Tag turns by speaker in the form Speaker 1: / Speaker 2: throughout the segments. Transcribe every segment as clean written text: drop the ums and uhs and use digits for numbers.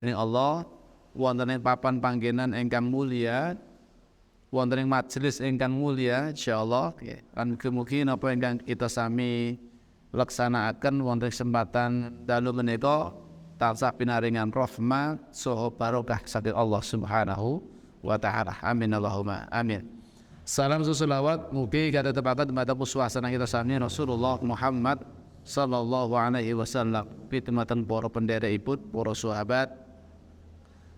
Speaker 1: Ini Allah wonten ing papan panggenan ingkang mulia, wonten ing majelis ingkang mulia insyaallah nggih. Lan mugi-mugi napa ingkang kita sami laksanakaken wonten kesempatan dalu menika tansah pinaringan rahmat saha barokah saking Allah Subhanahu wa taala. Amin Allahumma amin. Salam susulawat mugi katetepaken dumateng suasana kita sami Rasulullah Muhammad sallallahu alaihi wasallam. Pitumateng para penderekipun, para sahabat,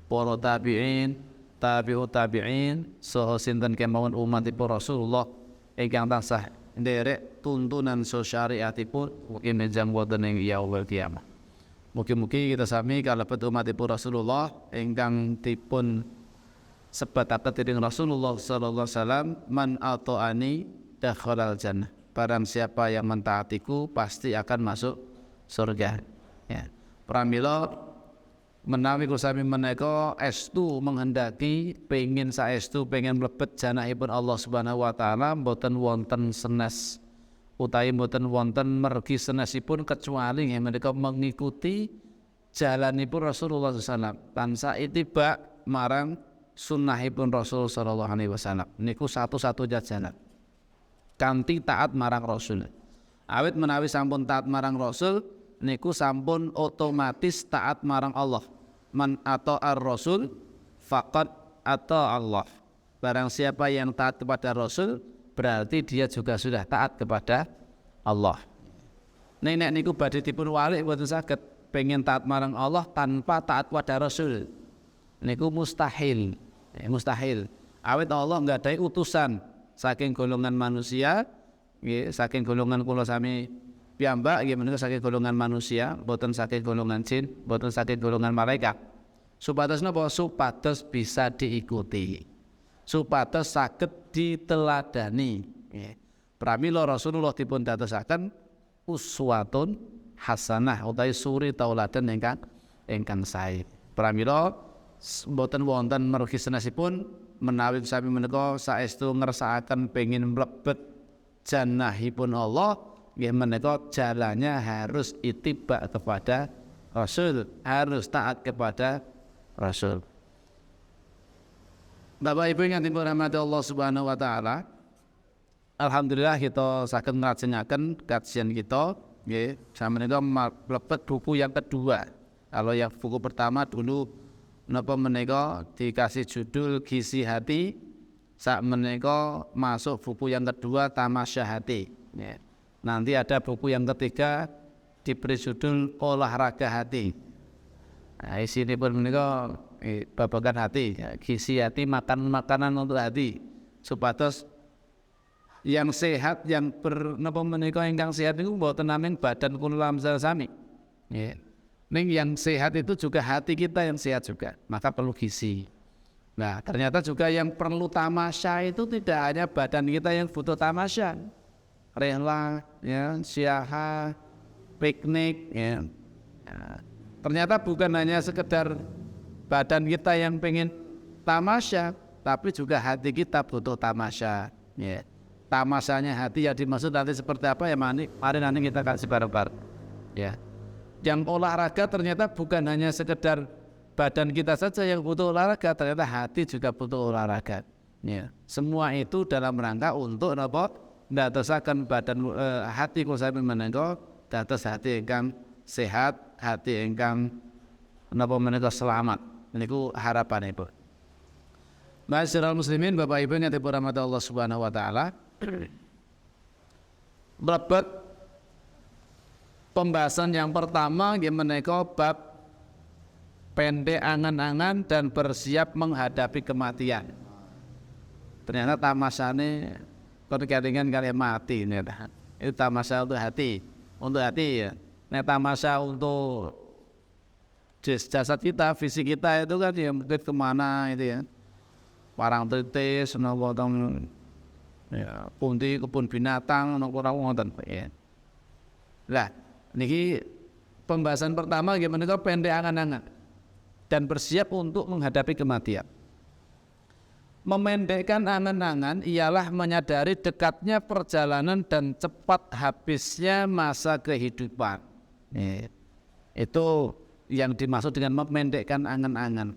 Speaker 1: para tabi'in, tabi'ut tabi'in, saha sinten kemawon umatipun Rasulullah ingkang tansah nderek tuntunan syariatipun mugi menjang wonten ing yaumul qiyamah. Mugi-mugi kita sami kalebet umatipun Rasulullah ingkang dipun sebataken dening Rasulullah sallallahu alaihi wasallam, man ata'ani dakhalal jannah. Barang siapa yang mentaatiku pasti akan masuk surga. Ya. Pramila menawi kula sami menika estu menghendaki pengin saestu pengin mlebet janahipun Allah Subhanahu wa taala, mboten wonten senes utawi mboten wonten mergi senesipun kecuali menika mengikuti jalanipun Rasulullah sallallahu alaihi wasallam, tansah ittiba marang sunnahipun Rasul sallallahu alaihi wasallam. Niku satu-satunya jalan kanthi taat marang Rasul. Awit menawi sampun taat marang Rasul niku sampun otomatis taat marang Allah. Man ata'ar Rasul faqad ata Allah. Barang siapa yang taat kepada Rasul berarti dia juga sudah taat kepada Allah. Nek niku badhe dipun walik mboten saged pengen taat marang Allah tanpa taat kepada Rasul. Niku mustahil. Mustahil. Awit Allah nggadahi utusan saking golongan manusia, nggih, saking golongan kula sami piyambak nggih menika saking golongan manusia, boten saking golongan jin, boten saking golongan malaikat. Supados napa? Supados bisa diikuti. Supados saged diteladani. Nggih. Pramila Rasulullah dipun dadosaken uswatun hasanah utawi suri tauladan ingkang sae. Pramila boten wonten mergi senesipun menawi sami menika saestu ngersakaken pengin mlebet janahipun Allah, nggih menika jalannya harus ittiba kepada Rasul, harus taat kepada Rasul. Bapak Ibu ingkang dipun rahmati Allah Subhanahu wa taala, alhamdulillah kita saged nglajengaken kajian kita nggih sami menika mlebet buku yang kedua. Kalau yang buku pertama dulu napa menika dikasih judul Gizi Hati, sak menika masuk buku yang kedua Tamasya Hati. Ya. Nanti ada buku yang ketiga diberi judul Olahraga Hati. Nah, isinipun menika babagan hati, ya. Gizi hati, makanan untuk hati, supados yang sehat, yang napa menika ingkang sehat niku mboten namung badan kula lamsal sami. Ya. Ning yang sehat itu juga hati kita yang sehat juga, maka perlu gizi. Nah, ternyata juga yang perlu tamasya itu tidak hanya badan kita yang butuh tamasya, rela, ya, syaha, piknik, ya. Nah, ternyata bukan hanya sekedar badan kita yang pengen tamasya, tapi juga hati kita butuh tamasya. Ya. Tamasyanya hati yang dimaksud nanti seperti apa ya, mari nanti kita kasih bareng-bareng. Ya. Yang olahraga ternyata bukan hanya sekedar badan kita saja yang butuh olahraga, ternyata hati juga butuh olahraga. Ya. Semua itu dalam rangka untuk napa? Ndadosaken badan hati kula sami menika dados hati ingkang sehat, hati ingkang napa menika selamat. Niku harapanipun. Ma'asyiral muslimin, Bapak Ibu yang dirahmati Allah Subhanahu wa taala. Mlebet pembahasan yang pertama menika bab pendek angan-angan dan bersiap menghadapi kematian. Ternyata tamasyane kelingan kali mati ternyata. Itu tamasya untuk hati ya. Nek tamasya untuk jasad kita, fisik kita itu kan ya mungkin kemana itu ya. Parang tritis, napa teng ya pundi kebun binatang napa wonten ya. Lah niki pembahasan pertama gimana kau pendek angan-angan dan bersiap untuk menghadapi kematian. Memendekkan angan-angan ialah menyadari dekatnya perjalanan dan cepat habisnya masa kehidupan. Itu yang dimaksud dengan memendekkan angan-angan,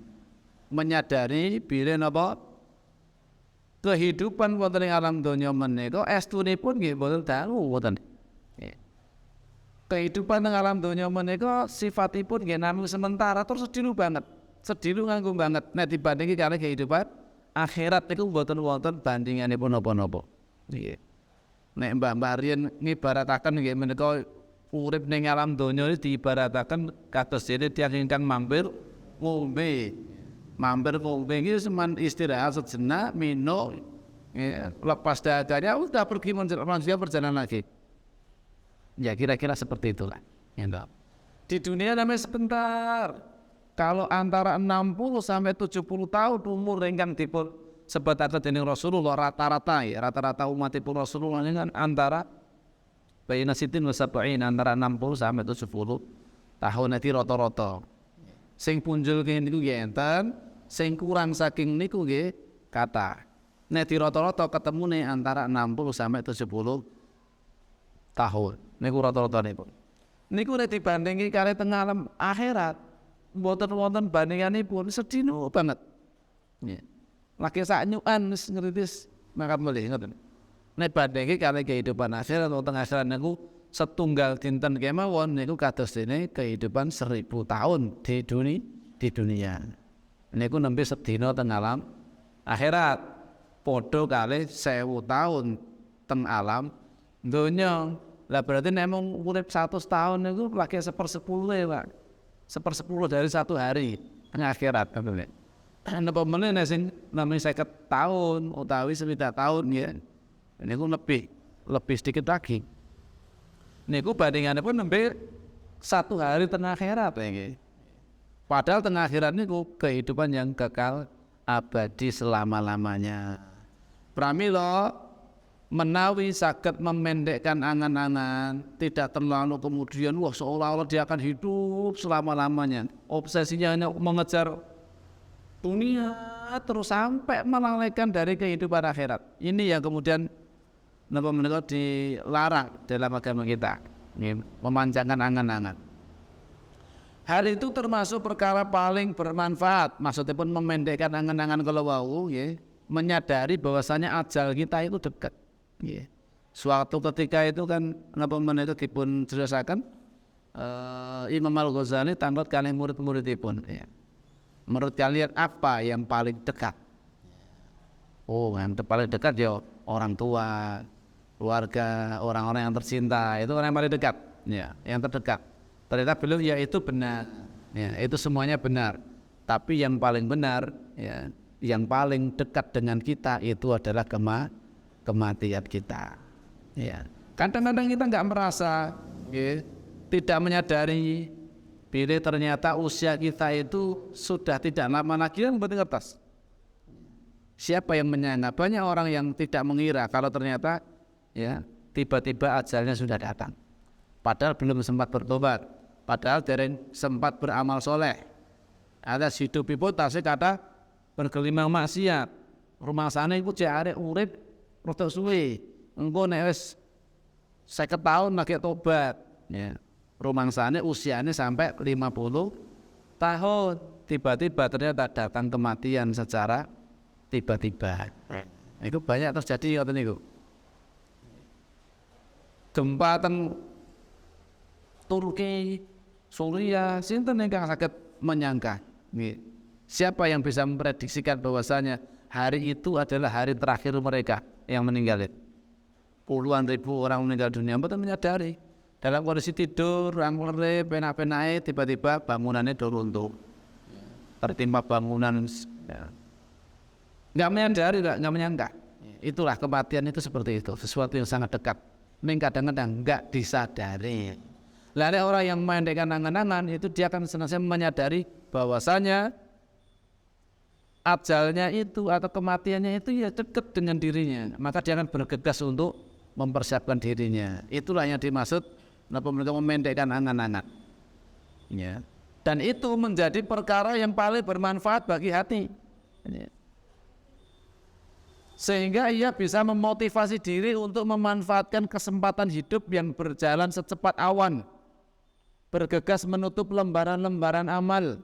Speaker 1: menyadari bila napa kehidupan wonten ing alam donya menika estunipun nggih mboten dangu wonten. Kehidupan ing alam donya menika sifatipun nggih namung sementara terus sedilu banget. Sedilu nganggo banget nek dibandingke karo kehidupan akhirat niku mboten wonten bandinganipun napa-napa. Nggih. Nek mbah-mbah riyen ngibarataken nggih menika urip ning alam donya iki diibarataken kados dene tiyang ingkang mampir ngombe. Mampir ngombe iki seman istirahat sejenak, minum, lepas dahanya udah pergi manusia berjalan lagi. Ya kira-kira seperti itulah. Ya, di dunia namanya sebentar. Kalau antara 60 sampai 70 tahun umur ingkang dipun sebataken dening Rasulullah rata-rata ya, rata-rata umatipun Rasulullah ini kan antara baina sitin wa sab'in, antara 60 sampai 70 tahun nanti rata-rata. Sing punjul kene niku nggih enten, sing kurang saking niku nggih kata. Nek di rata-rata ketemune antara 60 sampai 70 tahun. Niku rata-rata niku. Niku nek dibandingi kali teng alam akhirat, mboten wonten bandinganipun sedino banget. Nggih. Lagi sak nyukan wis ngritis mangkat mulih ngoten. Nek bandingi kali kehidupan akhirat wonten akhirat niku setunggal dinten kemawon niku kados dene kehidupan 1000 tahun di dunia. Niku nembe sedina teng alam akhirat. Padha kali 1000 tahun teng alam donya. Lah berarti nek mung urip 100 tahun niku lagi 1/10 ya, Pak. 1/10 dari satu hari teng akhirat kabeh. Napa meneh nek sing namanya 50 tahun utawi 60 tahun ya. Niku lebih sedikit lagi. Niku bandinganipun nembe satu hari teng akhirat nggih. Padahal teng akhirat niku kehidupan yang kekal abadi selama-lamanya. Pramila menawi saged memendekkan angan-angan, tidak terlalu kemudian wah seolah-olah dia akan hidup selama-lamanya. Obsesinya hanya mengejar dunia terus sampai melalaikan dari kehidupan akhirat. Ini yang kemudian napa menika dilarang dalam agama kita, memanjangkan angan-angan. Hal itu termasuk perkara paling bermanfaat, maksudnya pun memendekkan angan-angan kalau wau, menyadari bahwasanya ajal kita itu dekat. Suatu ketika itu kan napa menika dipun jelasaken Imam Al-Ghazali tanglet kalih murid-muridipun. Menurut kalian apa yang paling dekat? Oh, yang paling dekat ya orang tua, keluarga, orang-orang yang tercinta, itu orang yang paling dekat, ya, yang terdekat. Ternyata beliau ya itu benar, ya, itu semuanya benar. Tapi yang paling benar, ya, yang paling dekat dengan kita itu adalah kematian kita. Ya, kadang-kadang kita nggak merasa, ya, tidak menyadari bila ternyata usia kita itu sudah tidak lama lagi yang penting kertas. Siapa yang menyangka? Banyak orang yang tidak mengira kalau ternyata ya tiba-tiba ajalnya sudah datang. Padahal belum sempat bertobat, padahal dereng sempat beramal soleh. Ada hidupipun tasih kata bergelimang maksiat. Rumah sana iku cek arek urip rada suwe. Engko nek wis 50 tahun lagi tobat, ya. Rumah sana usianya sampai 50 tahun. Tiba-tiba ternyata datang kematian secara tiba-tiba. Itu banyak terjadi ngoten niku. Gempa teng Turki, Suriah, sinten ingkang saged menyangka? Siapa yang bisa memprediksikan bahwasanya hari itu adalah hari terakhir mereka yang meninggal? Puluhan ribu orang meninggal dunia, mboten menyadari. Dalam kondisi tidur, rangkere, penak-penake, tiba-tiba bangunannya runtuh, tertimpa bangunan. Ya. Nggak menyadari, nggak menyangka. Itulah kematian itu seperti itu, sesuatu yang sangat dekat. Ini kadang-kadang nggak disadari. Lalu orang yang memendekkan angan-angan itu dia akan senantiasa menyadari bahwasanya ajalnya itu atau kematiannya itu ya dekat dengan dirinya. Maka dia akan bergegas untuk mempersiapkan dirinya. Itulah yang dimaksud memendekkan angan-angan. Ya. Dan itu menjadi perkara yang paling bermanfaat bagi hati. Ya. Sehingga ia bisa memotivasi diri untuk memanfaatkan kesempatan hidup yang berjalan secepat awan, bergegas menutup lembaran-lembaran amal,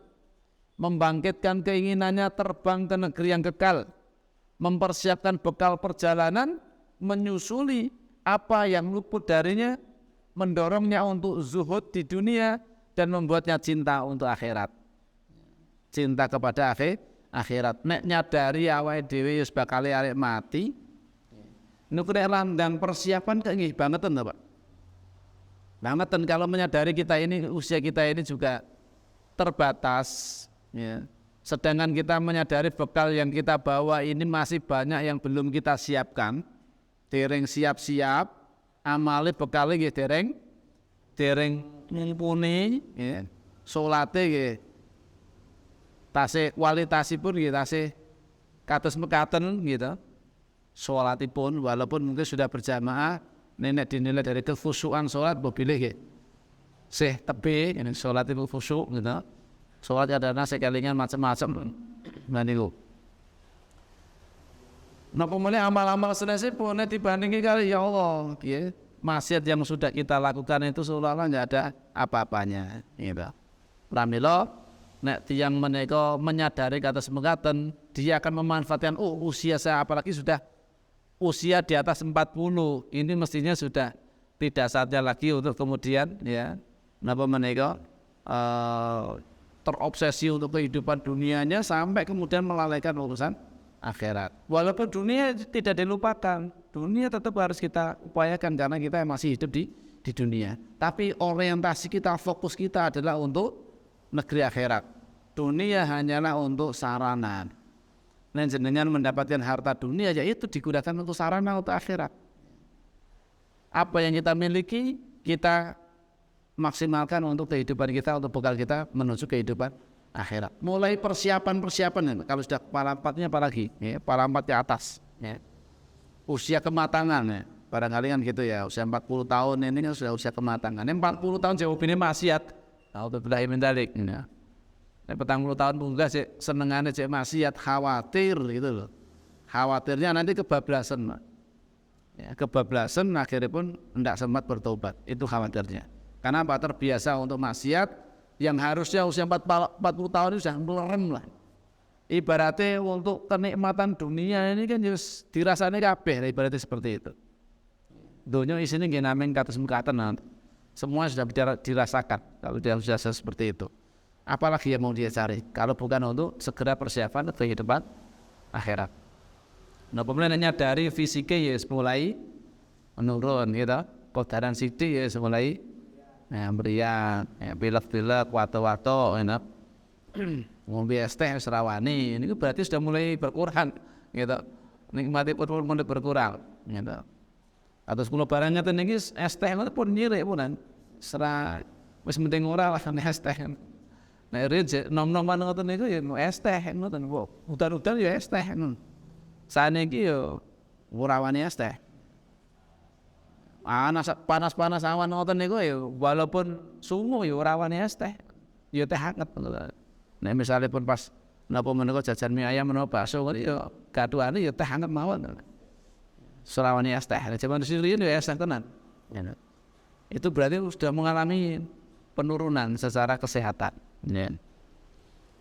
Speaker 1: membangkitkan keinginannya terbang ke negeri yang kekal, mempersiapkan bekal perjalanan, menyusuli apa yang luput darinya, mendorongnya untuk zuhud di dunia dan membuatnya cinta untuk akhirat. Cinta kepada akhirat. Nek nyadari awake dhewe wis bakal arek mati, niku nek landang persiapan kok nggih bangetan to, Pak. Bangetan kalau menyadari kita ini usia kita ini juga terbatas, ya. Sedangkan kita menyadari bekal yang kita bawa ini masih banyak yang belum kita siapkan, dereng siap-siap, amale bekale nggih dereng mumpuni, ya. Salate nggih tasih kualitasipun nggih tasih kados mekaten gitu. Salatipun walaupun mungkin sudah berjamaah, nenek dinilai dari kekhusyukan salat mbok pilih nggih. Sih tebe ini salat itu khusyuk gitu. Salat ada nasi kelingan macam-macam. Nah niku. Napa meneh amal-amal senesipun dibandingi kali ya Allah, ya. Maksiat yang sudah kita lakukan itu seolah-olah enggak ada apa-apanya, gitu. Pramila nek tiyang menika menyadari kados mekaten, dia akan memanfaatkan usia saya apalagi sudah usia di atas 40. Ini mestinya sudah tidak saatnya lagi untuk kemudian ya napa menika terobsesi untuk kehidupan dunianya sampai kemudian melalaikan urusan akhirat. Walaupun dunia tidak dilupakan, dunia tetap harus kita upayakan karena kita masih hidup di dunia. Tapi orientasi kita, fokus kita adalah untuk negeri akhirat. Dunia hanyalah untuk sarana. Dan jenengan mendapatkan harta dunia yaitu digunakan untuk sarana untuk akhirat. Apa yang kita miliki kita maksimalkan untuk kehidupan kita, untuk bekal kita menuju kehidupan akhirat. Mulai persiapan kalau sudah kepala empatnya apalagi, ya, kepala empat ke atas, ya. Usia kematangan, ya. Barangkali kan gitu ya, usia 40 tahun ini kan sudah usia kematangan. 40 tahun jawabinnya maksiat. Alhamdulillah min dzalik, ya. 40 tahun muda sih senengannya cek maksiat, khawatir gitu loh. Khawatirnya nanti kebablasan, Mak. Ya, kebablasan akhirnya pun tidak sempat bertobat. Itu khawatirnya. Karena apa? Terbiasa untuk maksiat yang harusnya usia 40 tahun itu sudah melerem lah. Ibaratnya untuk kenikmatan dunia ini kan just dirasanya kabeh, ibaratnya seperti itu. Dunia isinya nggih nameng kados mekaten, semua sudah dirasakan kalau dia sudah seperti itu. Apalagi yang mau dia cari kalau bukan untuk segera persiapan kehidupan akhirat. Nah, pemenangnya dari fisiknya ya mulai menurun gitu, kodaran sidik ya mulai meriang, pilek-pilek, wato-wato, enak. Ngombe es teh serawani, ini berarti sudah mulai berkurang, gitu. Nikmati pun mulai berkurang, gitu. Atau sepuluh barangnya tuh nih es teh pun nyirek punan, serah, wis penting ora lah es teh. Nah, rejek nom-nom mana ngoten niku ya es teh ngoten, udan-udan ya es teh. Saniki yo ora wani es teh. Panas-panas awan ngoten niku ya walaupun sungu ya ora wani es teh. Ya teh hangat. Nek misale pun pas napa menika jajan mie ayam menapa bakso kok ya gaduhane ya teh hangat mawon. Ora wani es teh. Zaman sirian ya es teh tenan. Itu berarti sudah mengalami penurunan secara kesehatan. Ya.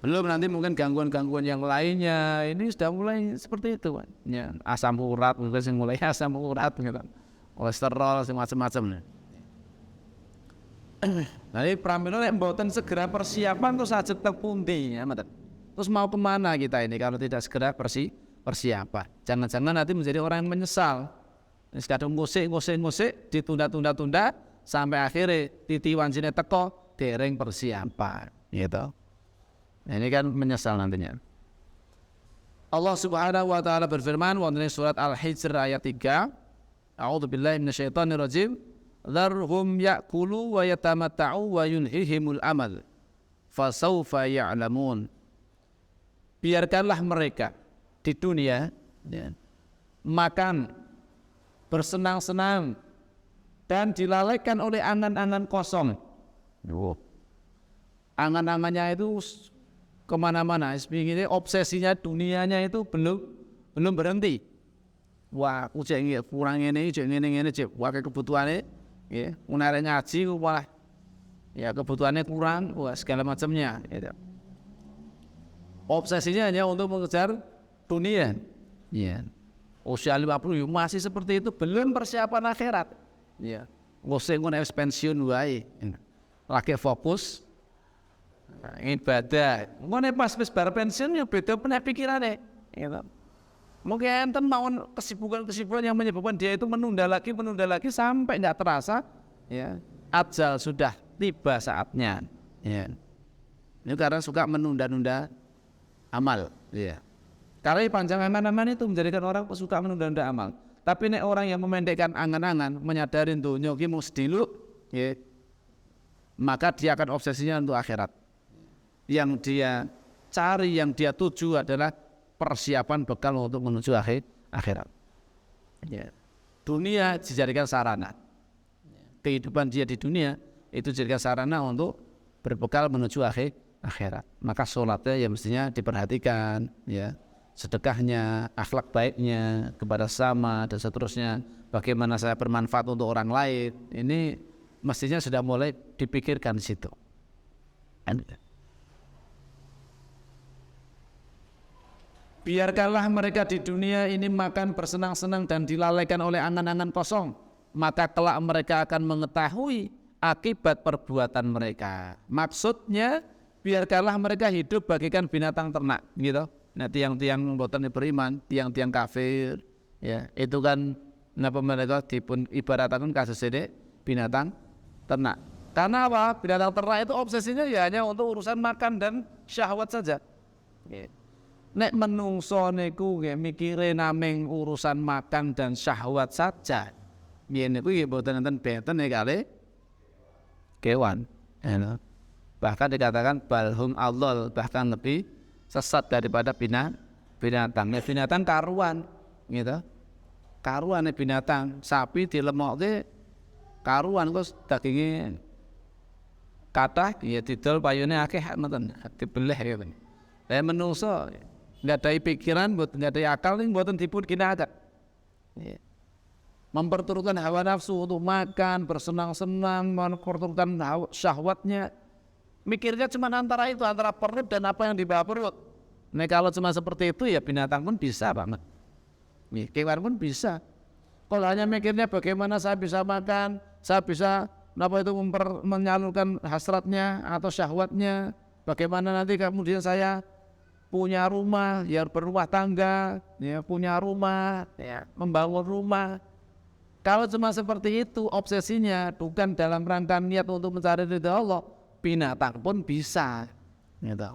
Speaker 1: Belum nanti mungkin gangguan-gangguan yang lainnya ini sudah mulai seperti itu, ya. Asam urat mungkin yang mulai asam urat gitu. Kolesterol semacam-macam. Nah, ini pramila nek mboten segera persiapan terus ajeng teng pundi ya, mboten. Terus mau kemana kita ini kalau tidak segera persiapan? Jangan-jangan nanti menjadi orang yang menyesal. Wis kadung ngusik ditunda-tunda sampai akhirnya titi wancine teko dereng persiapan. Gitu. Nah, ini kan menyesal nantinya. Allah Subhanahu wa taala berfirman wonten surat Al-Hijr ayat 3. A'udzubillahi minasyaitonirrajim. Dzarhum ya'kulu wa yatamatta'u wa yunhihimul amal. Fasawfa ya'lamun. Biarkanlah mereka di dunia ya, makan, bersenang-senang dan dilalaikan oleh angan-angan kosong. Angan-angannya itu kemana-mana, ini obsesinya dunianya itu belum berhenti. Wah, aku cek kurang ini, cek ini, cek wakai kebutuhannya, ya, menariknya ngaji, malah ya kebutuhannya kurang, wah segala macamnya. Gitu. Obsesinya hanya untuk mengejar dunia. Ya. Usia 50 masih seperti itu, belum persiapan akhirat. Ya. Ngoseng ngono pensiun wae. Lagi fokus ibadah. Ngono pas wis bar pensiun ya beda pikirane. Gitu. Mungkin enten mau kesibukan-kesibukan yang menyebabkan dia itu menunda lagi sampai nggak terasa, ya ajal sudah tiba saatnya. Ya. Ini karena suka menunda-nunda amal. Ya. Karena panjang angan-angan itu menjadikan orang suka menunda-nunda amal. Tapi nek orang yang memendekkan angan-angan, menyadari dunia ki mung sediluk, ya, maka dia akan obsesinya untuk akhirat. Yang dia cari, yang dia tuju adalah persiapan bekal untuk menuju akhirat. Ya. Dunia dijadikan sarana. Kehidupan dia di dunia itu dijadikan sarana untuk berbekal menuju akhirat. Maka sholatnya ya mestinya diperhatikan, ya. Sedekahnya, akhlak baiknya kepada sesama dan seterusnya. Bagaimana saya bermanfaat untuk orang lain. Ini mestinya sudah mulai dipikirkan di situ. Biarkanlah mereka di dunia ini makan bersenang-senang dan dilalaikan oleh angan-angan kosong, maka kelak mereka akan mengetahui akibat perbuatan mereka. Maksudnya biarkanlah mereka hidup bagaikan binatang ternak, gitu. Nah, tiang-tiang boten beriman, tiang-tiang kafir, ya itu kan napa mereka dipun ibaratkan kasus ini binatang ternak. Karena apa? Binatang ternak itu obsesinya ya hanya untuk urusan makan dan syahwat saja. Nek menungso niku nggih mikire naming urusan makan dan syahwat saja. Yen niku nggih boten enten benten kali kewan. Bahkan dikatakan balhum allal, bahkan lebih sesat daripada binatang. Binatang karuan, gitu. Karuan binatang, sapi dilemokke karuan kok dagingnya kathah ya didol payune akeh ngoten, dibeleh gitu. Lah menungso nggak ada pikiran, nggak ada akal, ini buatan dipun kinaaken. Memperturutkan hawa nafsu untuk makan, bersenang-senang, memperturutkan syahwatnya. Mikirnya cuma antara itu, antara perut dan apa yang di bawah perut. Nah kalau cuma seperti itu ya binatang pun bisa banget. Kewan pun bisa. Kalau hanya mikirnya bagaimana saya bisa makan, saya bisa menyalurkan hasratnya atau syahwatnya, bagaimana nanti kemudian saya punya rumah, ya berumah tangga, ya punya rumah, ya membangun rumah. Kalau cuma seperti itu obsesinya bukan dalam rangka niat untuk mencari ridha Allah, binatang pun bisa. Gitu.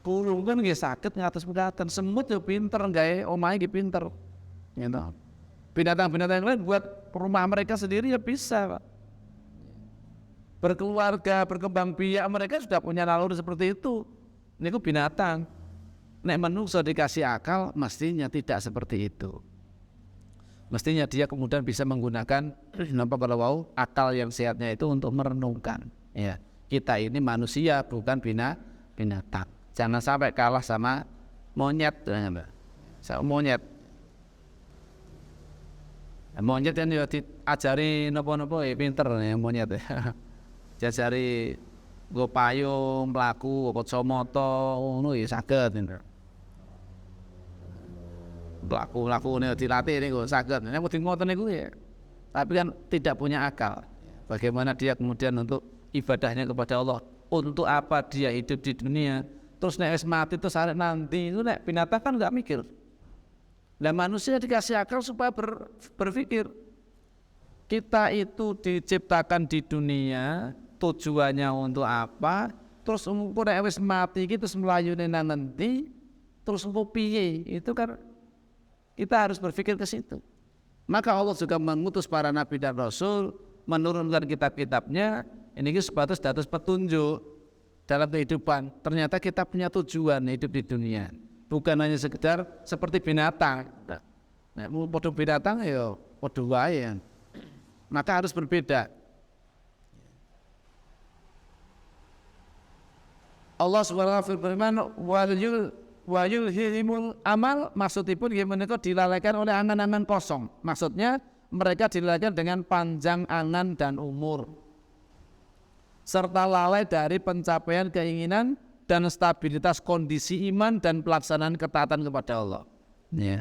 Speaker 1: Burung kan nggih saged ngatos pendaten, semut yo pinter gawe omahe nggih pinter. Gitu. Binatang-binatang yang lain buat rumah mereka sendiri ya bisa, Pak. Berkeluarga, berkembang biak mereka sudah punya naluri seperti itu. Niku binatang. Nek manungsa dikasih akal, mestinya tidak seperti itu. Mestinya dia kemudian bisa menggunakan akal yang sehatnya itu untuk merenungkan. Ya, kita ini manusia bukan binatang. Jangan sampai kalah sama monyet, sama monyet. Monyet kan ya diajari napa-napa pinter ya monyet ya. Diajari nggo payung, mlaku, kacamata, ngono ya saged. Laku-lakune dilatih niku saged. Nek mesti ngoten niku ya. Tapi kan tidak punya akal. Bagaimana dia kemudian untuk ibadahnya kepada Allah? Untuk apa dia hidup di dunia? Terus nek wis mati terus arek nanti itu nek binatang kan enggak mikir. Lah manusia dikasih akal supaya berpikir. Kita itu diciptakan di dunia, tujuannya untuk apa? Terus umur nek wis mati iki terus mlayune nang endi? Terus engko piye? Itu kan kita harus berpikir ke situ. Maka Allah juga mengutus para nabi dan rasul, menurunkan kitab-kitabnya. Ini sebatas dados petunjuk dalam kehidupan. Ternyata kita punya tujuan hidup di dunia, bukan hanya sekedar seperti binatang. Nah, podo binatang ya podo wae. Maka harus berbeda. Allah Subhanahu wa taala berfirman, wa yulhihimul amal, maksudipun menika dilalaikan oleh angan-angan kosong. Maksudnya mereka dilalaikan dengan panjang angan dan umur. serta lalai dari pencapaian keinginan dan stabilitas kondisi iman dan pelaksanaan ketaatan kepada Allah. Ya.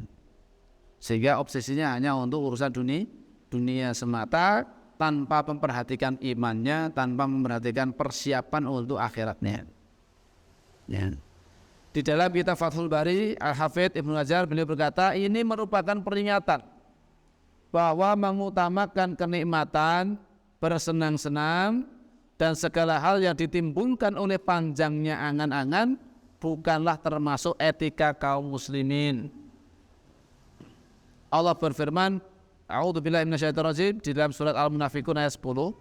Speaker 1: Sehingga obsesinya hanya untuk urusan dunia semata, tanpa memperhatikan imannya, tanpa memperhatikan persiapan untuk akhiratnya. Ya. Di dalam kitab Fathul Bari, Al-Hafidz Ibnu Hajar beliau berkata, ini merupakan peringatan bahwa mengutamakan kenikmatan, bersenang-senang, dan segala hal yang ditimbulkan oleh panjangnya angan-angan bukanlah termasuk etika kaum muslimin. Allah berfirman, A'udzubillahi minasyaitonirrajim, di dalam surat Al-Munafiqun ayat 10,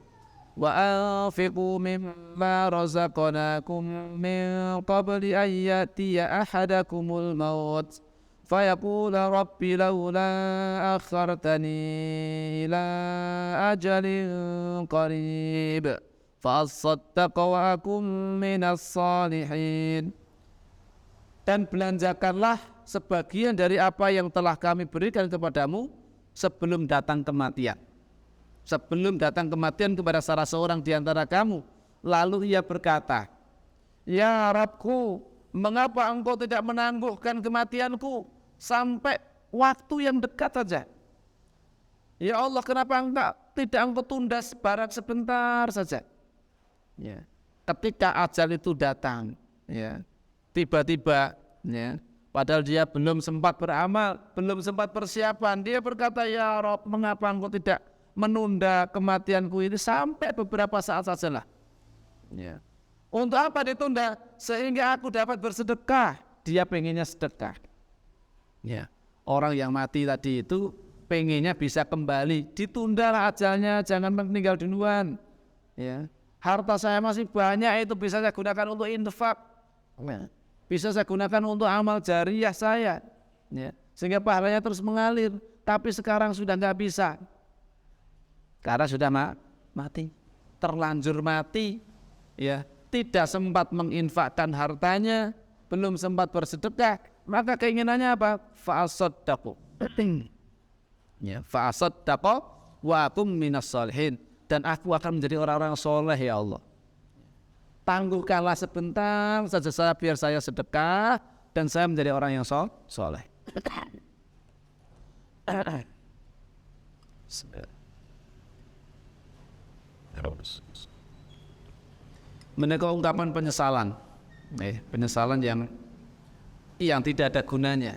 Speaker 1: wa anfiqu mimma razaqnakum min qabli an ya'tiya ahadakumul maut fayaqula rabbi laula akhartani ila ajalin qarib fa'asaddaqa wa akum minas salihin. Dan belanjakanlah sebagian dari apa yang telah kami berikan kepadamu sebelum datang kematian. Sebelum datang kematian kepada salah seorang di antara kamu. Lalu ia berkata, ya Rabbku, mengapa engkau tidak menangguhkan kematianku sampai waktu yang dekat saja? Ya Allah, kenapa tidak engkau tunda sebarang sebentar saja? Ya. Ketika ajal itu datang, ya, tiba-tiba, ya, padahal dia belum sempat beramal, belum sempat persiapan, dia berkata, ya Rabb, mengapa engkau tidak menunda kematianku ini sampai beberapa saat sajalah? Ya. Untuk apa ditunda? Sehingga aku dapat bersedekah. Dia pengennya sedekah. Ya. Orang yang mati tadi itu pengennya bisa kembali, ditundalah ajalnya, jangan meninggal duluan. Ya. Harta saya masih banyak, itu bisa saya gunakan untuk infak, ya. Bisa saya gunakan untuk amal jariyah saya, ya. Sehingga pahalanya terus mengalir. Tapi sekarang sudah nggak bisa, karena sudah mati, terlanjur mati, ya. Tidak sempat menginfakkan hartanya, belum sempat bersedekah, maka keinginannya apa? Fa'asaddaqu, ya, fa'asaddaqu wa akum minas salihin, dan aku akan menjadi orang-orang soleh, ya Allah. Tangguhkanlah sebentar saja saya, biar saya sedekah dan saya menjadi orang yang soleh. Menika ungkapan penyesalan, penyesalan yang tidak ada gunanya.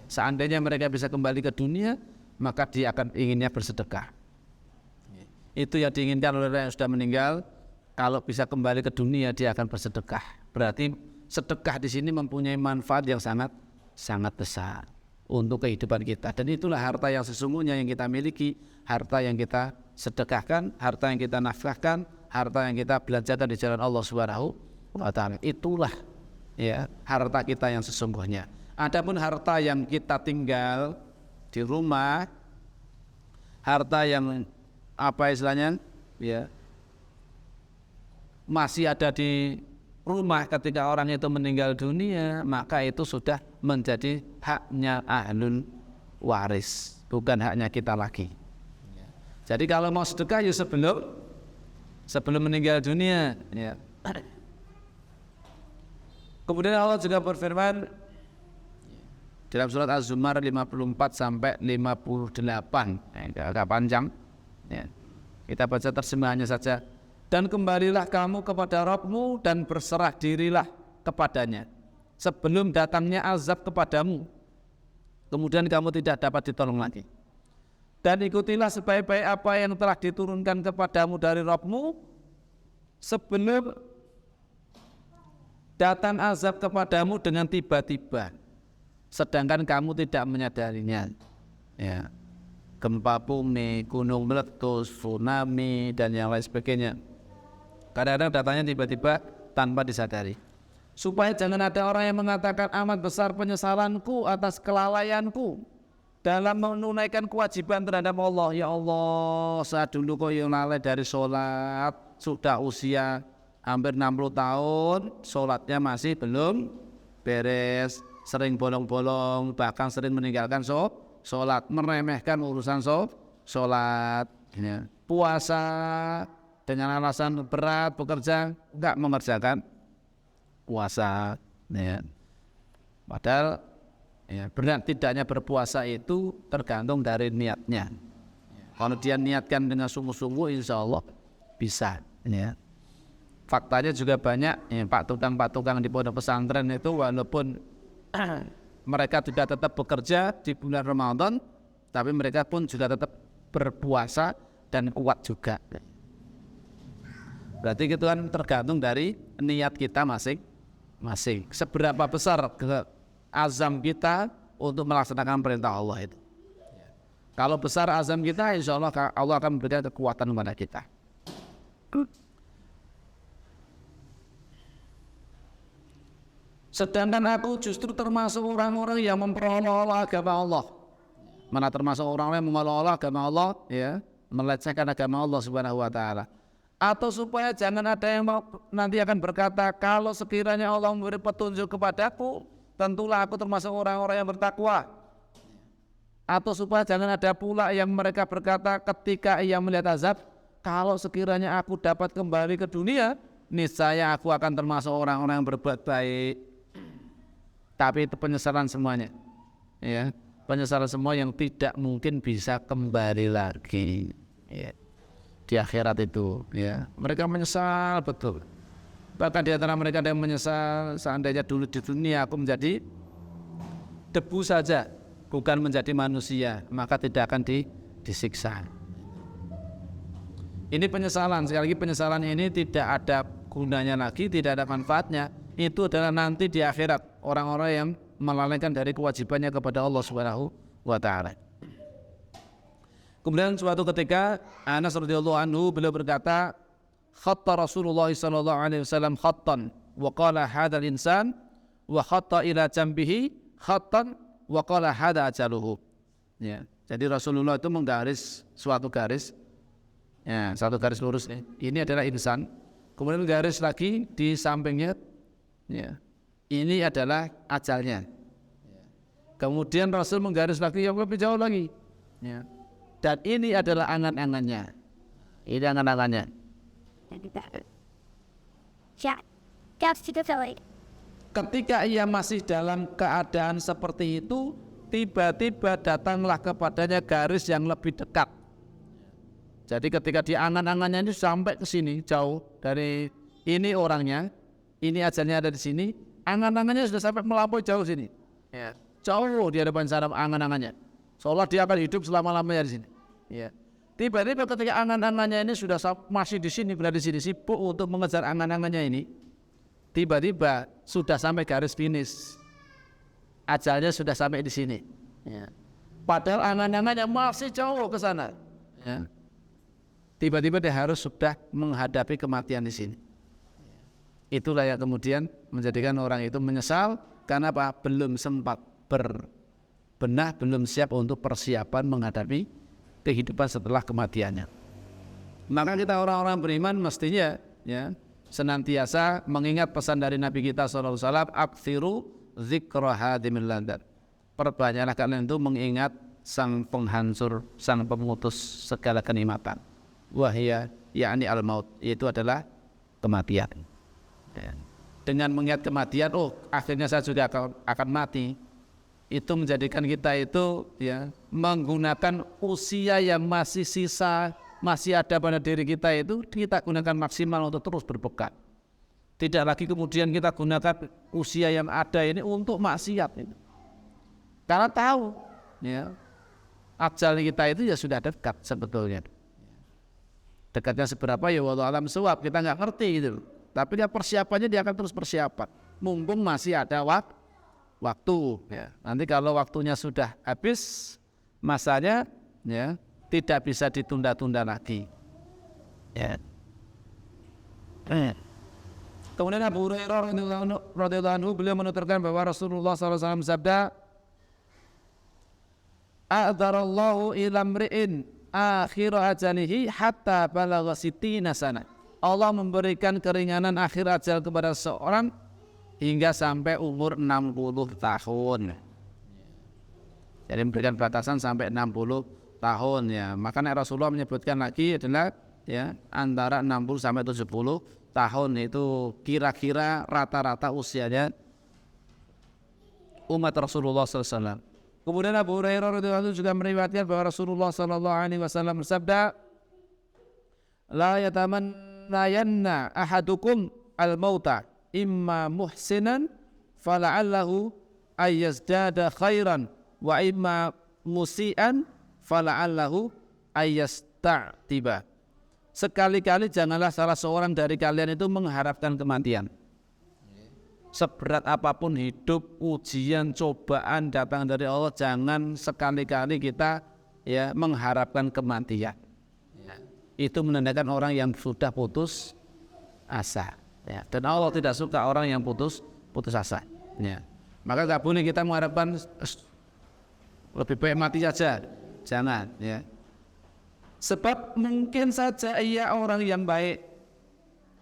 Speaker 1: Seandainya mereka bisa kembali ke dunia, maka dia akan inginnya bersedekah. Itu yang diinginkan oleh orang yang sudah meninggal. Kalau bisa kembali ke dunia, dia akan bersedekah. Berarti sedekah di sini mempunyai manfaat yang sangat besar untuk kehidupan kita. Dan itulah harta yang sesungguhnya yang kita miliki, harta yang kita sedekahkan, harta yang kita nafkahkan, harta yang kita belanjakan di jalan Allah Subhanahu wa Ta'ala. Itulah, ya, harta kita yang sesungguhnya. Adapun harta yang kita tinggal di rumah, harta yang apa istilahnya, ya, masih ada di rumah ketika orang itu meninggal dunia, maka itu sudah menjadi haknya ahlul waris, bukan haknya kita lagi. Jadi kalau mau sedekah ya sebelum meninggal dunia, ya. Kemudian Allah juga berfirman dalam surat Az-Zumar 54 sampai 58, agak panjang, ya. Kita baca terjemahannya saja. Dan kembalilah kamu kepada Rabbmu dan berserah dirilah kepadanya sebelum datangnya azab kepadamu, kemudian kamu tidak dapat ditolong lagi. Dan ikutilah sebaik-baik apa yang telah diturunkan kepadamu dari Rabbmu sebelum datang azab kepadamu dengan tiba-tiba, sedangkan kamu tidak menyadarinya, ya. Gempa bumi, gunung meletus, tsunami, dan yang lain sebagainya. Kadang-kadang datanya tiba-tiba tanpa disadari. Supaya jangan ada orang yang mengatakan amat besar penyesalanku atas kelalaianku dalam menunaikan kewajiban terhadap Allah. Ya Allah, saya dulu kok yang lalai dari sholat, sudah usia hampir 60 tahun, sholatnya masih belum beres, sering bolong-bolong, bahkan sering meninggalkan sholat, meremehkan urusan sholat, ya. Puasa dengan alasan berat bekerja enggak mengerjakan puasa, ya. Padahal ya, benar tidaknya berpuasa itu tergantung dari niatnya. Kalau dia niatkan dengan sungguh-sungguh, insya Allah bisa. Ya. Faktanya juga banyak, ya, pak tukang di pondok pesantren itu walaupun mereka juga tetap bekerja di bulan Ramadan, tapi mereka pun juga tetap berpuasa dan kuat juga. Berarti itu kan tergantung dari niat kita masing-masing. Seberapa besar azam kita untuk melaksanakan perintah Allah itu. Kalau besar azam kita, insya Allah Allah akan memberikan kekuatan kepada kita. Sedangkan aku justru termasuk orang-orang yang memperolok agama Allah. Mana termasuk orang-orang yang memperolok agama Allah, ya, melecehkan agama Allah Subhanahu wa taala. Atau supaya jangan ada yang nanti akan berkata, kalau sekiranya Allah memberi petunjuk kepadaku, tentulah aku termasuk orang-orang yang bertakwa. Atau supaya jangan ada pula yang mereka berkata ketika ia melihat azab, kalau sekiranya aku dapat kembali ke dunia, niscaya aku akan termasuk orang-orang yang berbuat baik. Tapi itu penyesalan semuanya, ya, penyesalan semua yang tidak mungkin bisa kembali lagi, ya, di akhirat itu, ya. Mereka menyesal betul. Bahkan di antara mereka ada yang menyesal, seandainya dulu di dunia aku menjadi debu saja, bukan menjadi manusia, maka tidak akan disiksa. Ini penyesalan, sekali lagi penyesalan ini tidak ada gunanya lagi, tidak ada manfaatnya. Itu adalah nanti di akhirat orang-orang yang melalaikan dari kewajibannya kepada Allah Subhanahu wa taala. Kemudian suatu ketika Anas radhiyallahu anhu beliau berkata, khatta Rasulullah sallallahu alaihi wasallam khattan wa qala hadzal insan wa khatta ila jambihi khattan wa qala hadza ajaluhu. Ya, jadi Rasulullah itu menggaris suatu garis, ya, satu garis lurus nih. Ini adalah insan. Kemudian garis lagi di sampingnya, ya, ini adalah ajalnya. Kemudian Rasul menggaris lagi yang lebih jauh lagi, ya. Dan ini adalah angan-angannya. Ini angan-angannya. Ketika ia masih dalam keadaan seperti itu, tiba-tiba datanglah kepadanya garis yang lebih dekat. Jadi ketika dia angan-angannya ini sampai ke sini, jauh dari ini orangnya, ini ajalnya ada di sini, angan-angannya sudah sampai melampaui jauh sini, ya, jauh di hadapan sana angan-angannya, seolah dia akan hidup selama-lamanya di sini, ya. Tiba-tiba ketika angan-angannya ini sudah masih di sini, berada di sini, sibuk untuk mengejar angan-angannya ini, tiba-tiba sudah sampai garis finish, ajalnya sudah sampai di sini, ya. Padahal angan-angannya masih jauh ke sana, ya. Tiba-tiba dia harus sudah menghadapi kematian di sini. Itulah yang kemudian menjadikan orang itu menyesal karena apa? Belum sempat berbenah, belum siap untuk persiapan menghadapi kehidupan setelah kematiannya. Maka kita orang-orang beriman mestinya, ya, senantiasa mengingat pesan dari Nabi kita sallallahu alaihi wasallam, aktsiru dzikra hadimil ladzat. Perbanyaklah kalian itu mengingat sang penghancur, sang pemutus segala kenikmatan. Wahia yakni al-maut, itu adalah kematian. Ya. Dengan mengingat kematian, oh akhirnya saya juga akan mati. Itu menjadikan kita itu, ya, menggunakan usia yang masih sisa, masih ada pada diri kita itu, kita gunakan maksimal untuk terus berpekat. Tidak lagi kemudian kita gunakan usia yang ada ini untuk maksiat ini. Karena tahu, ya, ajal kita itu ya sudah dekat sebetulnya. Dekatnya seberapa ya wallahu alam suwab, kita nggak ngerti gitu. Tapi dia persiapannya dia akan terus persiapan. Mumpung masih ada waktu, ya. Nanti kalau waktunya sudah habis masanya, ya, tidak bisa ditunda-tunda lagi. Ya. Kemudian Abu Hurairah radhiyallahu anhu beliau menuturkan bahwa Rasulullah SAW bersabda, a'dzarallahu ila mri'in akhir ajalihi hatta balagha sittina sana. Allah memberikan keringanan akhir ajal kepada seorang hingga sampai umur 60 tahun. Jadi memberikan batasan sampai 60 tahun, ya. Makanya Rasulullah menyebutkan lagi adalah ya, antara 60 sampai 70 tahun itu kira-kira rata-rata usianya umat Rasulullah SAW. Kemudian Abu Hurairah radhiyallahu anhu juga meriwayatkan bahwa Rasulullah SAW bersabda, la yatamannayanna ahadukum al-mauta imma muhsinan fala'allahu ayyazdada khairan wa imma musian fala'allahu ayyasta'tiba. Sekali-kali janganlah salah seorang dari kalian itu mengharapkan kematian. Seberat apapun hidup, ujian, cobaan datang dari Allah, jangan sekali-kali kita ya mengharapkan kematian. Itu menandakan orang yang sudah putus asa. Ya. Dan Allah tidak suka orang yang putus asa. Ya. Maka nggak boleh kita mengharapkan lebih baik mati saja. Jangan. Ya. Sebab mungkin saja ia orang yang baik.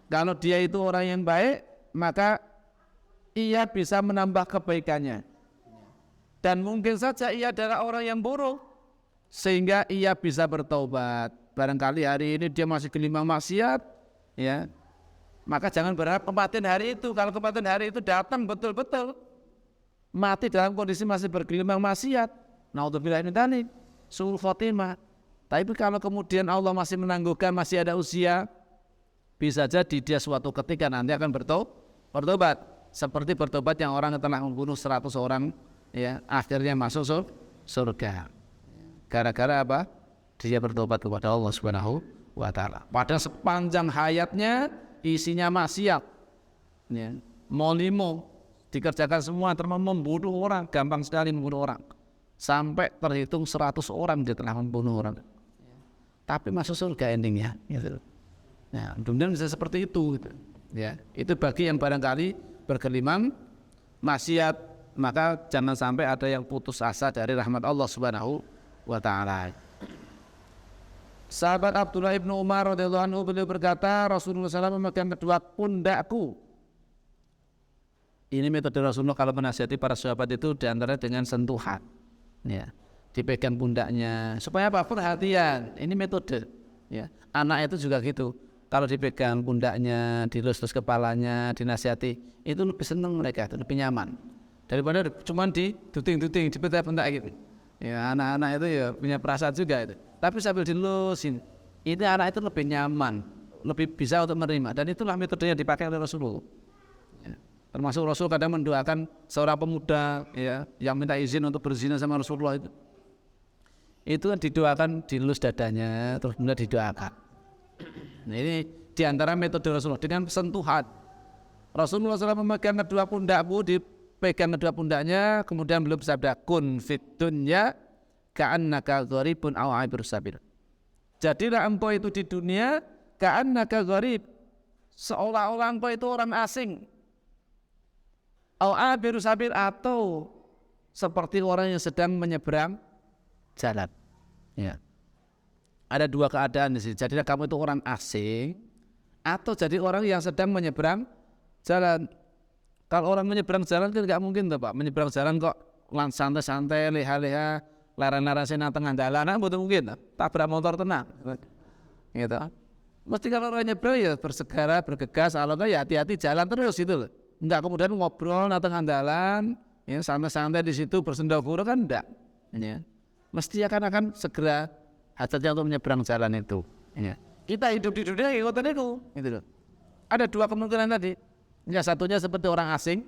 Speaker 1: Kalau dia itu orang yang baik, maka ia bisa menambah kebaikannya. Dan mungkin saja ia adalah orang yang buruk, sehingga ia bisa bertaubat. Barangkali hari ini dia masih gelimang maksiat, ya, maka jangan berharap kematian hari itu. Kalau kematian hari itu datang betul-betul, mati dalam kondisi masih bergelimang maksiat, naudzubillah min dzalik, suul khotimah. Tapi kalau kemudian Allah masih menangguhkan, masih ada usia, bisa jadi dia suatu ketika nanti akan bertobat. Seperti bertobat yang orang yang telah membunuh 100 orang, ya, akhirnya masuk surga. Gara-gara apa? Dia bertobat kepada Allah Subhanahu wa Ta'ala. Padahal sepanjang hayatnya isinya maksiat, ya, molimo, dikerjakan semua, termasuk membunuh orang, gampang sekali membunuh orang. Sampai terhitung 100 orang dia telah membunuh orang. Tapi masuk surga endingnya, gitu. Nah, mudah-mudahan bisa seperti itu, gitu. Ya, itu bagi yang barangkali bergelimang maksiat, maka jangan sampai ada yang putus asa dari rahmat Allah Subhanahu wa Ta'ala. Sahabat Abdullah ibnu Umar radhiyallahu anhu, beliau berkata, Rasulullah SAW memegang kedua pundakku. Ini metode Rasulullah kalau menasihati para sahabat itu diantara dengan sentuhan, ya, dipegang pundaknya supaya apa? Perhatian. Ini metode, ya. Anak itu juga gitu. Kalau dipegang pundaknya, dilus-lus kepalanya, dinasihati, itu lebih senang mereka, itu lebih nyaman daripada cuma diduting-duting, dibentak-bentak gitu. Ya, anak-anak itu ya punya perasaan juga itu. Tapi sambil dilusin, ini anak itu lebih nyaman, lebih bisa untuk menerima. Dan itulah metode yang dipakai oleh Rasulullah. Ya. Termasuk Rasul kadang mendoakan seorang pemuda, ya, yang minta izin untuk berzina sama Rasulullah itu. Itu kan didoakan, dilus dadanya, terus kemudian didoakan. Nah, ini diantara metode Rasulullah dengan sentuhan. Rasulullah SAW memegang kedua pundakmu, dipegang kedua pundaknya, kemudian beliau bersabda, kun fit dunya ka'annaka gharibun aw abir sabil. Jadilah engkau itu di dunia ka'annaka gharib, seolah-olah engkau itu orang asing, aw abir sabil, atau seperti orang yang sedang menyeberang jalan. Ya. Ada dua keadaan di sini. Jadilah kamu itu orang asing atau jadi orang yang sedang menyeberang jalan. Kalau orang menyeberang jalan kan nggak mungkin tuh Pak. Menyeberang jalan kok santai-santai, leha-leha, lara-lara sena tengah jalan, betul mungkin. Tabrak motor tenang, gitu. Mesti kalau orang nyebrang ya bersegera, bergegas. Kalau enggak ya hati-hati jalan terus itu loh. Enggak kemudian ngobrol di tengah jalan, ya santai-santai di situ bersendaguro kan enggak. Ya. Mesti akan segera hajatnya untuk menyeberang jalan itu. Ya. Kita hidup di dunia ikutan itu, gitu loh. Ada dua kemungkinan tadi. Ya, satunya seperti orang asing.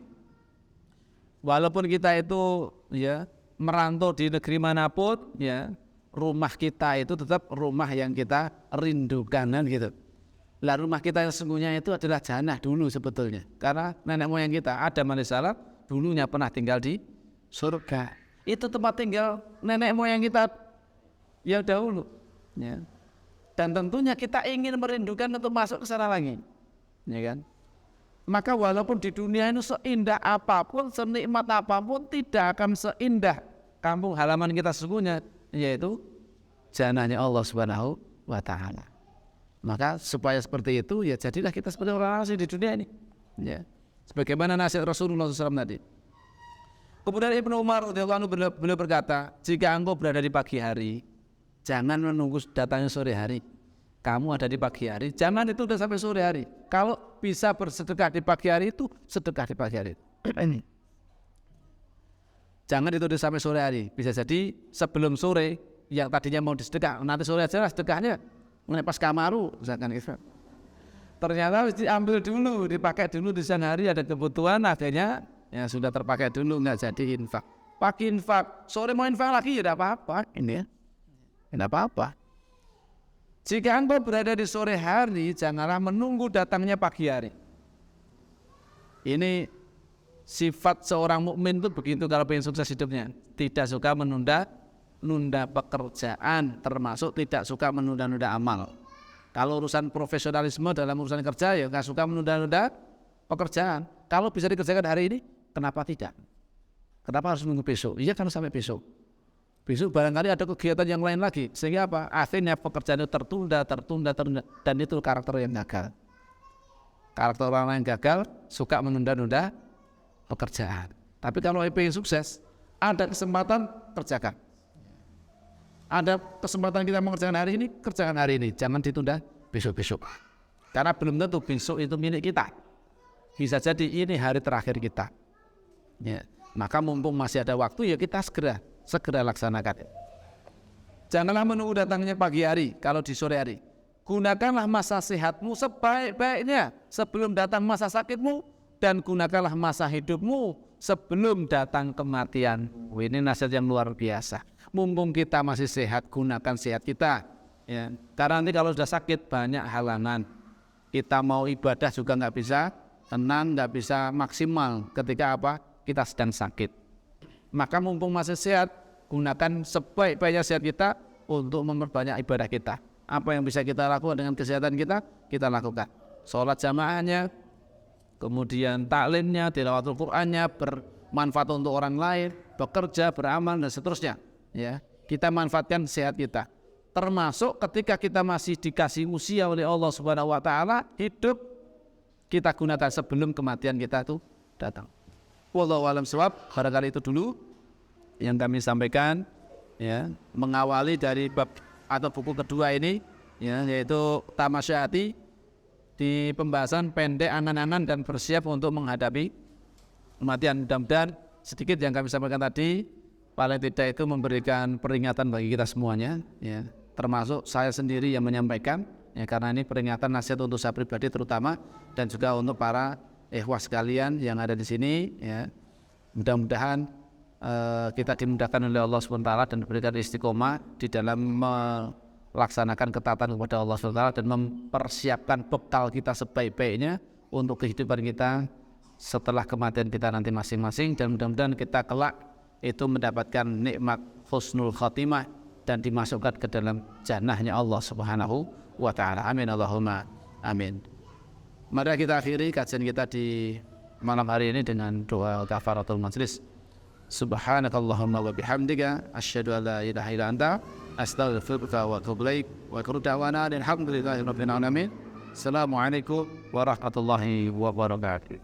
Speaker 1: Walaupun kita itu ya merantau di negeri manapun, ya rumah kita itu tetap rumah yang kita rindukan kan gitu. Lah rumah kita yang sesungguhnya itu adalah jannah dulu sebetulnya. Karena nenek moyang kita Adam alaihissalam dulunya pernah tinggal di surga. Itu tempat tinggal nenek moyang kita yang dahulu, ya. Dan tentunya kita ingin merindukan untuk masuk ke sana lagi, ya kan? Maka walaupun di dunia ini seindah apapun, senikmat apapun, tidak akan seindah kampung halaman kita sesungguhnya, yaitu jannahnya Allah Subhanahu wa Ta'ala. Maka supaya seperti itu, ya jadilah kita seperti orang asing di dunia ini, ya. Sebagaimana nasihat Rasulullah SAW tadi. Kemudian Ibnu Umar radhiyallahu anhu beliau berkata, jika engkau berada di pagi hari, jangan menunggu datangnya sore hari. kamu ada di pagi hari, jangan itu udah sampai sore hari. Kalau bisa bersedekah di pagi hari itu, sedekah di pagi hari. Ini. Jangan itu udah sampai sore hari. Bisa jadi sebelum sore yang tadinya mau disedekah, nanti sore aja lah sedekahnya. Pas kamaru, misalkan itu. Ternyata harus diambil dulu, dipakai dulu di siang hari ada kebutuhan, akhirnya ya sudah terpakai dulu, nggak jadi infak. Pagi infak, sore mau infak lagi ya tidak apa-apa, ini ya, tidak apa-apa. Jika engkau berada di sore hari, janganlah menunggu datangnya pagi hari. Ini sifat seorang mukmin itu begitu kalau ingin sukses hidupnya, tidak suka menunda pekerjaan, termasuk tidak suka menunda-nunda amal. Kalau urusan profesionalisme dalam urusan kerja ya nggak suka menunda-nunda pekerjaan. Kalau bisa dikerjakan hari ini, kenapa tidak? Kenapa harus menunggu besok? Iya kan sampai besok. Besok barangkali ada kegiatan yang lain lagi. Sehingga apa? Akhirnya pekerjaan itu tertunda. Dan itu karakter yang gagal. Karakter orang yang gagal suka menunda-nunda pekerjaan. Tapi kalau ingin sukses, ada kesempatan kerjakan. Ada kesempatan kita mengerjakan hari ini, kerjakan hari ini. Jangan ditunda besok-besok. Karena belum tentu besok itu milik kita. Bisa jadi ini hari terakhir kita. Ya. Maka mumpung masih ada waktu ya kita segera laksanakan. Janganlah menunggu datangnya pagi hari kalau di sore hari. Gunakanlah masa sehatmu sebaik-baiknya sebelum datang masa sakitmu, dan gunakanlah masa hidupmu sebelum datang kematian. Ini nasihat yang luar biasa. Mumpung kita masih sehat, gunakan sehat kita. Ya. Karena nanti kalau sudah sakit banyak halangan. Kita mau ibadah juga nggak bisa tenang, nggak bisa maksimal ketika apa? Kita sedang sakit. Maka mumpung masih sehat, gunakan sebaik-baiknya sehat kita untuk memperbanyak ibadah kita. Apa yang bisa kita lakukan dengan kesehatan kita, kita lakukan. Sholat jamaahnya, kemudian taklimnya, tilawatul Qur'annya, bermanfaat untuk orang lain, bekerja, beramal dan seterusnya. Ya, kita manfaatkan sehat kita. Termasuk ketika kita masih dikasih usia oleh Allah Subhanahu wa taala, hidup kita gunakan sebelum kematian kita itu datang. Wallahu a'lam bishawab. Barangkali itu dulu yang kami sampaikan, ya, mengawali dari bab atau buku kedua ini, ya, yaitu Tamasyati, di pembahasan pendek angan-angan dan bersiap untuk menghadapi kematian. Mudah-mudahan sedikit yang kami sampaikan tadi paling tidak itu memberikan peringatan bagi kita semuanya, ya, termasuk saya sendiri yang menyampaikan, ya, karena ini peringatan nasihat untuk saya pribadi terutama dan juga untuk para ikhwah sekalian yang ada di sini, ya. Mudah-mudahan kita dimudahkan oleh Allah SWT dan diberikan istiqomah di dalam melaksanakan ketaatan kepada Allah SWT dan mempersiapkan bekal kita sebaik-baiknya untuk kehidupan kita setelah kematian kita nanti masing-masing, dan mudah-mudahan kita kelak itu mendapatkan nikmat husnul khatimah dan dimasukkan ke dalam jannahnya Allah Subhanahu wa ta'ala. Amin Allahumma amin. Mari kita akhiri kajian kita di malam hari ini dengan doa kafaratul majlis. Subhanakallahumma wa bihamdika asyhadu an la ilaha illa anta astaghfiruka wa atubu ilaik wa akhiru da'wana alhamdulillahi rabbil alamin. Assalamualaikum warahmatullahi wabarakatuh.